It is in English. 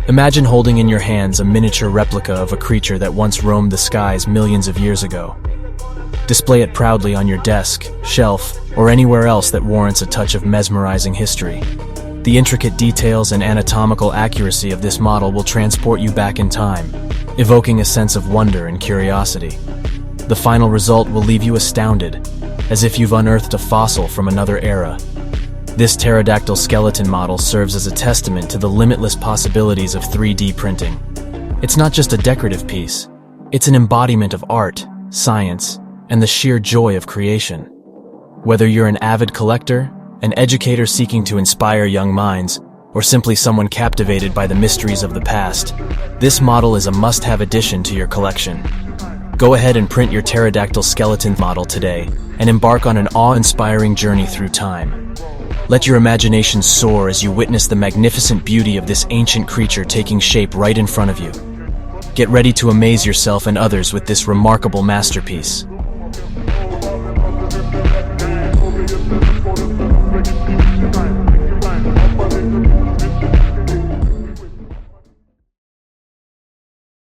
Imagine holding in your hands a miniature replica of a creature that once roamed the skies millions of years ago. Display it proudly on your desk, shelf, or anywhere else that warrants a touch of mesmerizing history. The intricate details and anatomical accuracy of this model will transport you back in time, evoking a sense of wonder and curiosity. The final result will leave you astounded, as if you've unearthed a fossil from another era. This pterodactyl skeleton model serves as a testament to the limitless possibilities of 3D printing. It's not just a decorative piece, it's an embodiment of art, science, and the sheer joy of creation. Whether you're an avid collector, an educator seeking to inspire young minds, or simply someone captivated by the mysteries of the past, this model is a must-have addition to your collection. Go ahead and print your pterodactyl skeleton model today and embark on an awe-inspiring journey through time. Let your imagination soar as you witness the magnificent beauty of this ancient creature taking shape right in front of you. Get ready to amaze yourself and others with this remarkable masterpiece.